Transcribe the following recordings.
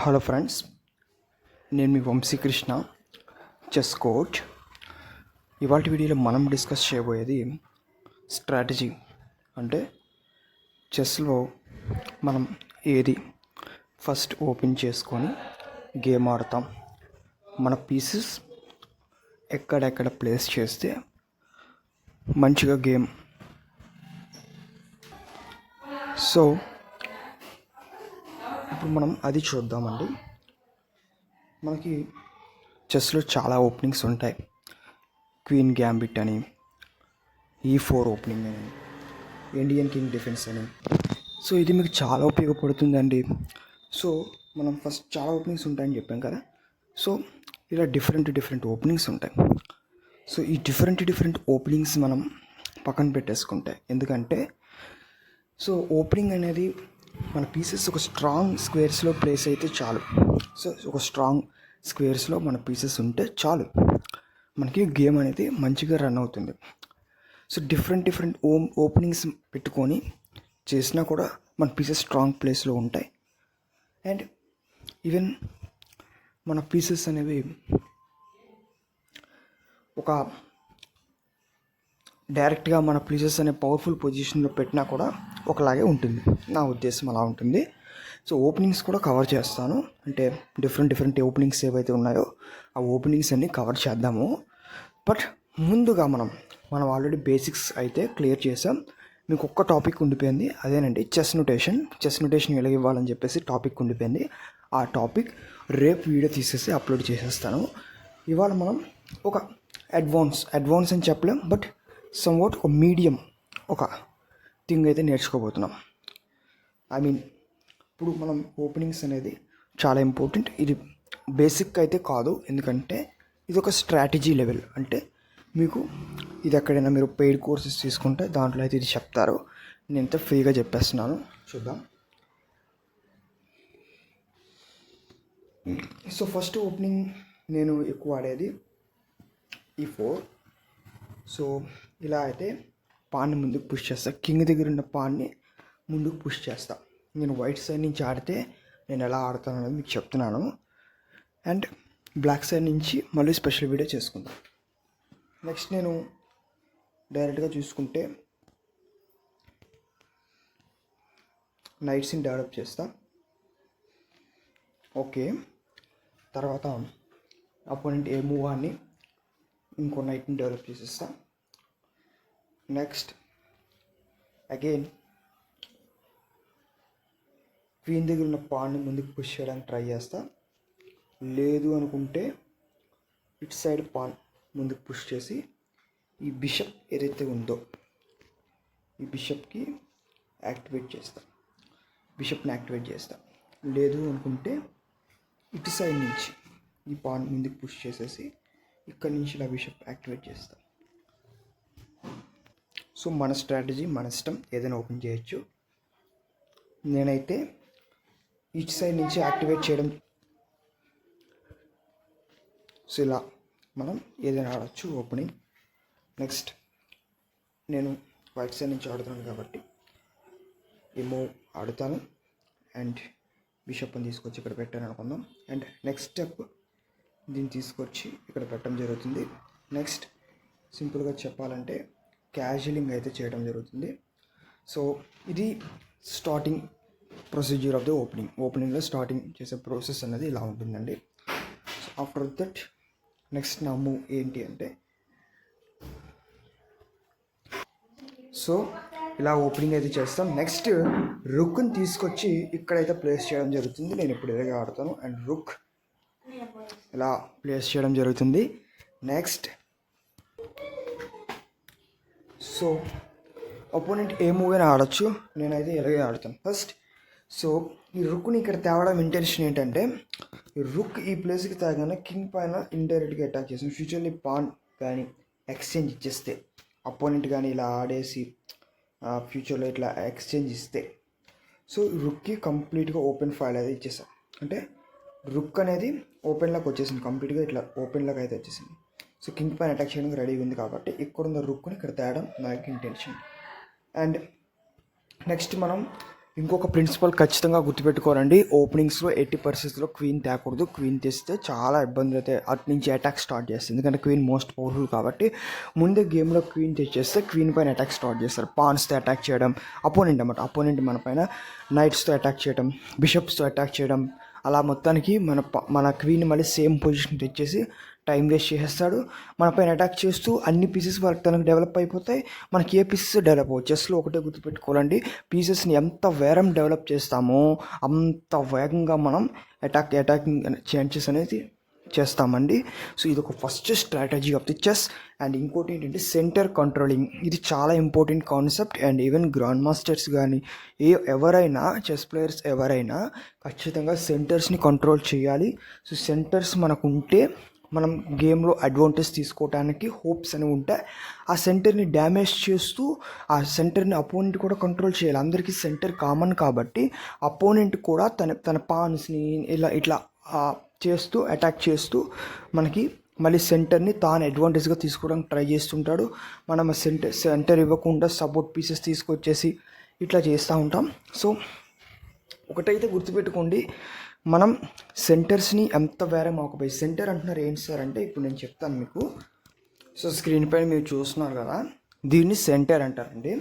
Hello friends, నేను మీ Vamsikrishna, chess coach. ఇవాళ వీడియోలో మనం డిస్కస్ చేయబోయేది స్ట్రాటజీ. అంటే చెస్లో మనం ఏది ఫస్ట్ ఓపెన్ చేసుకొని గేమ్ ఆడతాం, మన పీసెస్ ఎక్కడెక్కడ ప్లేస్ చేస్తే మంచిగా గేమ్. సో ఇప్పుడు మనం అది చూద్దామండి. మనకి చెస్లో చాలా ఓపెనింగ్స్ ఉంటాయి. క్వీన్ గ్యాంబిట్ అని, E4 ఓపెనింగ్ అని, ఇండియన్ కింగ్ డిఫెన్స్ అని. సో ఇది మీకు చాలా ఉపయోగపడుతుందండి. సో మనం ఫస్ట్ చాలా ఓపెనింగ్స్ ఉంటాయని చెప్పాం కదా. సో ఇలా డిఫరెంట్ ఓపెనింగ్స్ ఉంటాయి. సో ఈ డిఫరెంట్ ఓపెనింగ్స్ మనం పక్కన పెట్టేసుకుంటే, ఎందుకంటే సో ఓపెనింగ్ అనేది మన పీసెస్ ఒక స్ట్రాంగ్ స్క్వేర్స్లో ప్లేస్ అయితే చాలు. సో ఒక స్ట్రాంగ్ స్క్వేర్స్లో మన పీసెస్ ఉంటే చాలు, మనకి గేమ్ అనేది మంచిగా రన్ అవుతుంది. సో డిఫరెంట్ ఓపెనింగ్స్ పెట్టుకొని చేసినా కూడా మన పీసెస్ స్ట్రాంగ్ ప్లేస్లో ఉంటాయి. అండ్ ఈవెన్ మన పీసెస్ అనేవి ఒక డైరెక్ట్గా మన పీసెస్ అనే పవర్ఫుల్ పొజిషన్లో పెట్టినా కూడా ఒకలాగే ఉంటుంది. నా ఉద్దేశం అలా ఉంటుంది. సో ఓపెనింగ్స్ కూడా కవర్ చేస్తాను. అంటే డిఫరెంట్ ఓపెనింగ్స్ ఏవైతే ఉన్నాయో ఆ ఓపెనింగ్స్ అన్నీ కవర్ చేద్దాము. బట్ ముందుగా మనం ఆల్రెడీ బేసిక్స్ అయితే క్లియర్ చేసాం. మీకు ఒక్క టాపిక్ ఉండిపోయింది, అదేనండి చెస్ నొటేషన్ ఎలా ఇవ్వాలని చెప్పేసి టాపిక్ ఉండిపోయింది. ఆ టాపిక్ రేపు వీడియో తీసేసి అప్లోడ్ చేసేస్తాను. ఇవాళ మనం ఒక అడ్వాన్స్ అని చెప్పలేం, బట్ సమ్వాట్ ఒక మీడియం ఒక థింగ్ అయితే నేర్చుకోబోతున్నాం. ఇప్పుడు మనం ఓపెనింగ్స్ అనేది చాలా ఇంపార్టెంట్. ఇది బేసిక్ అయితే కాదు, ఎందుకంటే ఇది ఒక స్ట్రాటజీ లెవెల్. అంటే మీకు ఇది ఎక్కడైనా మీరు పెయిడ్ కోర్సెస్ తీసుకుంటే దాంట్లో అయితే ఇది చెప్తారు. నేను ఎంత ఫ్రీగా చెప్పేస్తున్నాను, చూద్దాం. సో ఫస్ట్ ఓపెనింగ్ నేను ఎక్కువ ఆడేది E4. సో ఇలా అయితే పాన్ని ముందుకు పుష్ చేస్తా. కింగ్ దగ్గర ఉన్న పాన్ని ముందుకు పుష్ చేస్తా. నేను వైట్ సైడ్ నుంచి ఆడితే నేను ఎలా ఆడతాను అనేది మీకు చెప్తున్నాను. అండ్ బ్లాక్ సైడ్ నుంచి మళ్ళీ స్పెషల్ వీడియో చేసుకుందాం. నెక్స్ట్ నేను డైరెక్ట్గా చూసుకుంటే నైట్స్ని డెవలప్ చేస్తా. ఓకే, తర్వాత అపోనెంట్ ఏ మూవ్ అని ఇంకో నైట్ని డెవలప్ చేసేస్తా. నెక్స్ట్ అగైన్ క్వీన్ దగ్గర ఉన్న పాన్ని ముందుకు పుష్ చేయడానికి ట్రై చేస్తా. లేదు అనుకుంటే ఇటు సైడ్ పాన్ ముందుకు పుష్ చేసి ఈ బిషప్ ఏదైతే ఉందో ఈ బిషప్ని యాక్టివేట్ చేస్తా. లేదు అనుకుంటే ఇటు సైడ్ నుంచి ఈ పాన్ ముందుకు పుష్ చేసేసి ఇక్కడ నుంచి ఇలా బిషప్ యాక్టివేట్ చేస్తా. సో మన స్ట్రాటజీ మన ఇష్టం, ఏదైనా ఓపెన్ చేయొచ్చు. నేనైతే ఈచ్ సైడ్ నుంచి యాక్టివేట్ చేయడం. సో ఇలా మనం ఏదైనా ఆడచ్చు ఓపెనింగ్. నెక్స్ట్ నేను వైట్ సైడ్ నుంచి ఆడుతున్నాను కాబట్టి ఏమో ఆడుతాను. అండ్ బిషప్ని తీసుకొచ్చి ఇక్కడ పెట్టాను అనుకుందాం. అండ్ నెక్స్ట్ స్టెప్ దీన్ని తీసుకొచ్చి ఇక్కడ పెట్టడం జరుగుతుంది. నెక్స్ట్ సింపుల్గా చెప్పాలంటే క్యాజువలింగ్ అయితే చేయడం జరుగుతుంది. సో ఇది స్టార్టింగ్ ప్రొసీజర్ ఆఫ్ ది ఓపెనింగ్లో స్టార్టింగ్ చేసే ప్రాసెస్ అనేది ఇలా ఉంటుందండి. సో ఆఫ్టర్ దట్ నెక్స్ట్ నా మూవ్ ఏంటి అంటే, సో ఇలా ఓపెనింగ్ అయితే చేస్తాం. నెక్స్ట్ రుక్ని తీసుకొచ్చి ఇక్కడైతే ప్లేస్ చేయడం జరుగుతుంది. నేను ఇప్పుడు ఎలాగ ఆడతాను అండ్ రుక్ ఇలా ప్లేస్ చేయడం జరుగుతుంది. నెక్స్ట్ సో అపోనెంట్ ఏ మూవ్ అయినా ఆడచ్చు, నేనైతే ఎలాగే ఆడతాను ఫస్ట్. సో ఈ రుక్ని ఇక్కడ తేవడం ఇంటెన్షన్ ఏంటంటే, ఈ రుక్ ఈ ప్లేస్కి తాగానే కింగ్ పైన ఇండైరెక్ట్గా అటాక్ చేస్తాం. ఫ్యూచర్లీ పాన్ కానీ ఎక్స్చేంజ్ ఇచ్చేస్తే, అపోనెంట్ కానీ ఇలా ఆడేసి ఫ్యూచర్లో ఇట్లా ఎక్స్చేంజ్ ఇస్తే, సో రుక్కి కంప్లీట్గా ఓపెన్ ఫైల్ అయితే ఇచ్చేస్తాం. అంటే రుక్ అనేది ఓపెన్లోకి వచ్చేసింది, కంప్లీట్గా ఇట్లా ఓపెన్లోకి అయితే వచ్చేసింది. సో కింగ్ పైన అటాక్ చేయడానికి రెడీగా ఉంది కాబట్టి ఇక్కడున్న రుక్ని ఇక్కడ తేయడం నాకు ఇంటెన్షన్. అండ్ నెక్స్ట్ మనం ఇంకొక ప్రిన్సిపల్ ఖచ్చితంగా గుర్తుపెట్టుకోరండి, ఓపెనింగ్స్లో 80% క్వీన్ తేకూడదు. క్వీన్ తెస్తే చాలా ఇబ్బందులు అయితే అటు నుంచి అటాక్ స్టార్ట్ చేస్తుంది, ఎందుకంటే క్వీన్ మోస్ట్ పవర్ఫుల్ కాబట్టి. ముందే గేమ్లో క్వీన్ తెచ్చేస్తే క్వీన్ పైన అటాక్ స్టార్ట్ చేస్తారు. పాన్స్తో అటాక్ చేయడం, అపోనెంట్ మన పైన నైట్స్తో అటాక్ చేయడం, బిషప్స్తో అటాక్ చేయడం, అలా మొత్తానికి మన క్వీన్ మళ్ళీ సేమ్ పొజిషన్ తెచ్చేసి టైం వేస్ట్ చేసేస్తాడు. మన పైన అటాక్ చేస్తూ అన్ని పీసెస్ వరకు తనకు డెవలప్ అయిపోతాయి, మనకి ఏ పీసెస్ డెవలప్ అవ్వవు. చెస్లో ఒకటే గుర్తుపెట్టుకోవాలండి, పీసెస్ని ఎంత వేరం డెవలప్ చేస్తామో అంత వేగంగా మనం అటాకింగ్ ఛాన్సెస్ అనేది చేస్తామండి. సో ఇది ఒక first strategy of the chess. And ఇంకోటి ఏంటంటే సెంటర్ కంట్రోలింగ్, ఇది చాలా important concept. And even grand masters కానీ ఎవరైనా చెస్ ప్లేయర్స్ ఎవరైనా ఖచ్చితంగా సెంటర్స్ని కంట్రోల్ చేయాలి. సో సెంటర్స్ మనకు ఉంటే మనం గేమ్లో అడ్వాంటేజ్ తీసుకోవడానికి హోప్స్ అని ఉంటాయి. ఆ సెంటర్ని డ్యామేజ్ చేస్తూ ఆ సెంటర్ని అపోనెంట్ కూడా కంట్రోల్ చేయాలి. అందరికీ సెంటర్ కామన్ కాబట్టి అపోనెంట్ కూడా తన పాన్స్ని ఇట్లా చేస్తూ అటాక్ చేస్తూ మనకి మళ్ళీ సెంటర్ని తాను అడ్వాంటేజ్గా తీసుకోవడానికి ట్రై చేస్తుంటాడు. మనం సెంటర్ ఇవ్వకుండా సపోర్ట్ పీసెస్ తీసుకొచ్చేసి ఇట్లా చేస్తూ ఉంటాం. సో ఒకటైతే గుర్తుపెట్టుకోండి, మనం సెంటర్స్ని ఎంత వేరం ఆకుపోయి సెంటర్ అంటున్నారు ఏంటి సార్ అంటే, ఇప్పుడు నేను చెప్తాను మీకు. సో స్క్రీన్ పైన మీరు చూస్తున్నారు కదా, దీన్ని సెంటర్ అంటారండి.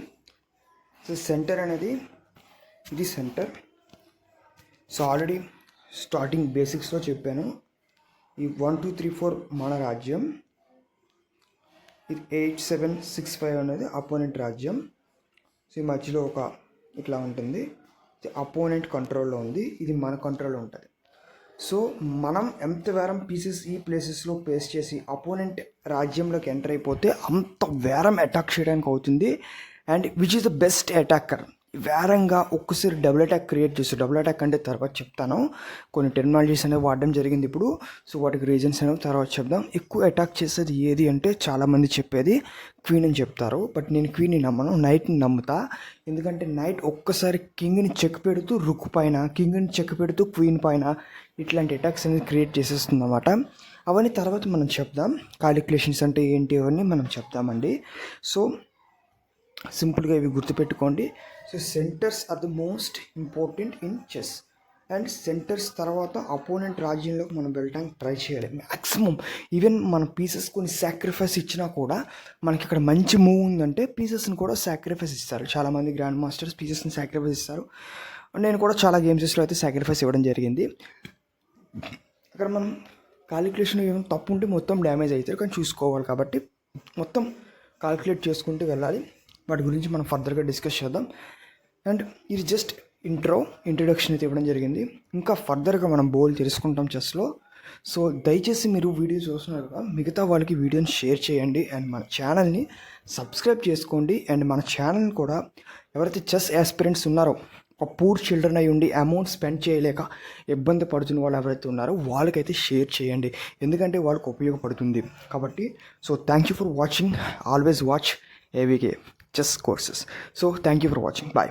సో సెంటర్ అనేది ఇది సెంటర్. సో ఆల్రెడీ స్టార్టింగ్ బేసిక్స్లో చెప్పాను, ఈ 1 2 3 4 మన రాజ్యం, ఇది 8 7 6 5 అనేది అపోనెంట్ రాజ్యం. సో ఈ మధ్యలో ఒక ఇట్లా ఉంటుంది, అపోనెంట్ కంట్రోల్లో ఉంది, ఇది మన కంట్రోల్లో ఉంటుంది. సో మనం ఎంత వేరం పీసెస్ ఈ ప్లేసెస్లో ప్లేస్ చేసి అపోనెంట్ రాజ్యంలోకి ఎంటర్ అయిపోతే అంత వేరం అటాక్ చేయడానికి అవుతుంది. And which is the best attacker, వేరంగా ఒక్కసారి డబుల్ అటాక్ క్రియేట్ చేస్తారు. డబుల్ అటాక్ అంటే తర్వాత చెప్తాను, కొన్ని టెక్నాలజీస్ అనేవి వాడడం జరిగింది ఇప్పుడు. సో వాటికి రీజన్స్ అనేవి తర్వాత చెప్దాం. ఎక్కువ అటాక్ చేసేది ఏది అంటే చాలామంది చెప్పేది క్వీన్ అని చెప్తారు, బట్ నేను క్వీన్ని నమ్మను, నైట్ని నమ్ముతా. ఎందుకంటే నైట్ ఒక్కసారి కింగ్ని చెక్ పెడుతూ రుక్ పైన, కింగ్ని చెక్ పెడుతూ క్వీన్ పైన ఇట్లాంటి అటాక్స్ అనేది క్రియేట్ చేసేస్తుంది అన్నమాట. అవన్నీ తర్వాత మనం చెప్దాం, కాలిక్యులేషన్స్ అంటే ఏంటి అవన్నీ మనం చెప్దామండి. సో సింపుల్గా ఇవి గుర్తుపెట్టుకోండి. So centres are the most important in chess. And centres తర్వాత అపోనెంట్ రాజ్యంలోకి మనం వెళ్ళడానికి ట్రై చేయాలి మ్యాక్సిమం. ఈవెన్ మన పీసెస్ కొన్ని సాక్రిఫైస్ ఇచ్చినా కూడా మనకి ఇక్కడ మంచి మూవ్ ఉందంటే పీసెస్ని కూడా సాక్రిఫైస్ ఇస్తారు. చాలామంది గ్రాండ్ మాస్టర్స్ పీసెస్ని సాక్రిఫైస్ ఇస్తారు. నేను కూడా చాలా గేమ్సెస్లో అయితే సాక్రిఫైస్ ఇవ్వడం జరిగింది. అక్కడ మనం కాలిక్యులేషన్ ఏమైనా తప్పు ఉంటే మొత్తం డ్యామేజ్ అవుతారు, కానీ చూసుకోవాలి కాబట్టి మొత్తం కాలిక్యులేట్ చేసుకుంటూ వెళ్ళాలి. వాటి గురించి మనం ఫర్దర్గా డిస్కస్ చేద్దాం. అండ్ ఇది జస్ట్ ఇంట్రొడక్షన్ అయితే ఇవ్వడం జరిగింది. ఇంకా ఫర్దర్గా మనం బోల్ తెలుసుకుంటాం చెస్లో. సో దయచేసి మీరు వీడియో చూస్తున్నారు కదా, మిగతా వాళ్ళకి వీడియోని షేర్ చేయండి అండ్ మన ఛానల్ని సబ్స్క్రైబ్ చేసుకోండి. అండ్ మన ఛానల్ని కూడా ఎవరైతే చెస్ యాస్పిరెంట్స్ ఉన్నారో, ఒక పూర్ చిల్డ్రన్ అయి ఉండి అమౌంట్ స్పెండ్ చేయలేక ఇబ్బంది పడుతున్న వాళ్ళు ఎవరైతే ఉన్నారో వాళ్ళకైతే షేర్ చేయండి, ఎందుకంటే వాళ్ళకి ఉపయోగపడుతుంది కాబట్టి. So thank you for watching, always watch AVK chess courses. So thank you for watching. Bye.